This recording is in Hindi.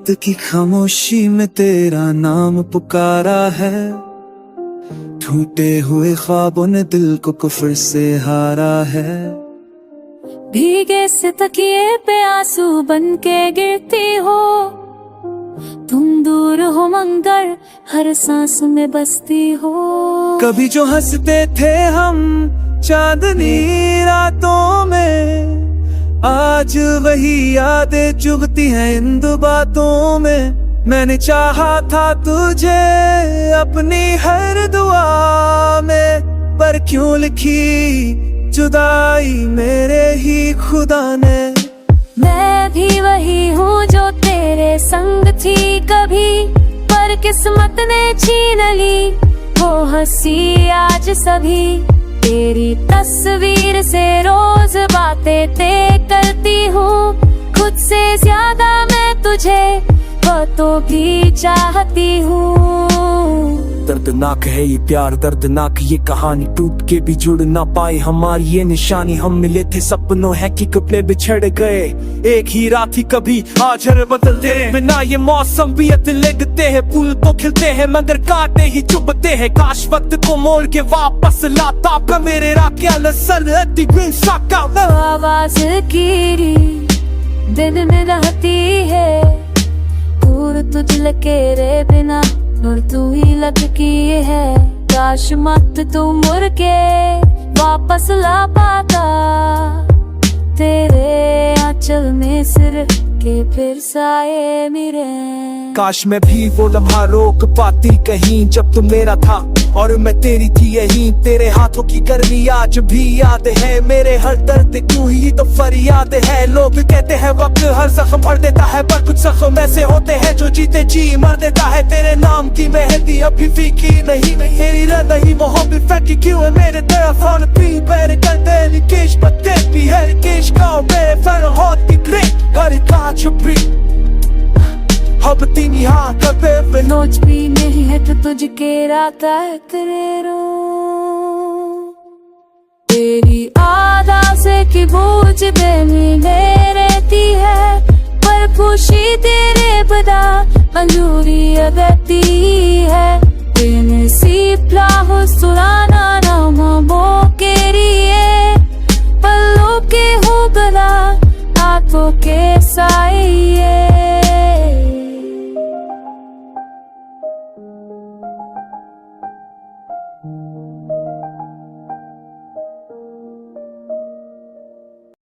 रात की खामोशी में तेरा नाम पुकारा है, टूटे हुए ख्वाबों ने दिल को कुफ्र से हारा है। भीगे से तकिए पे आंसू बन के गिरती हो, तुम दूर हो मगर हर सांस में बसती हो। कभी जो हंसते थे हम चांदनी रातों में, आज वही यादें चुभती हैं इन दो बातों में। मैंने चाहा था तुझे अपनी हर दुआ में, पर क्यों लिखी जुदाई मेरे ही खुदा ने। मैं भी वही हूँ जो तेरे संग थी कभी, पर किस्मत ने छीन ली वो हंसी आज सभी। तेरी तस्वीर से रोज बातें तय करती हूँ, खुद से ज्यादा मैं तुझे वो तो भी चाहती हूँ। दर्दनाक है ये प्यार, दर्दनाक ये कहानी, टूट के भी जुड़ ना पाए हमारी ये निशानी। हम मिले थे सपनों है कि कपड़े बिछड़ गए, एक ही रात ही कभी आज हर बदलते हैं। बिना ये मौसम भी लगते हैं, फूल तो खिलते हैं मगर कांटे ही चुभते हैं। काश वक्त को मोड़ के वापस लाता का मेरे राके आवाज की दिल में रहती है, दूर तुझ लकेरे बिना और तू ही लटकी है। काश मत तू मुड़ के वापस ला पाता, तेरे आंचल में सिर के फिर साए मेरे। काश मैं भी वो लम्हा रोक पाती कहीं जब तू मेरा था और मैं तेरी थी यहीं। तेरे हाथों की गर्मी आज भी याद है, मेरे हर दर्द क्यों ही तो फरियाद है। लोग कहते हैं वक्त हर जख्म भर देता है, पर कुछ जख्म ऐसे होते हैं जो जीते जी मर देता है। तेरे नाम की मेहंदी अभी फीकी नहीं, मेरी नहीं मोहब्बत फैकी क्यों है मेरे तरफ। और भी मेरे करते निकेश पत्ते भी है निकेश का मेरे फर होत की ग्रेट कर का छुपी अब तीन यहाँ कभी नोच भी नहीं है तो तुझ के राता है तेरे रो। तेरी आदा से की बूझ बेमिले रहती है, पर खुशी तेरे बदा मंजूरी अगती है। तेने सीपला हो सुराना नामा बो के लिए पल्लों के हो गला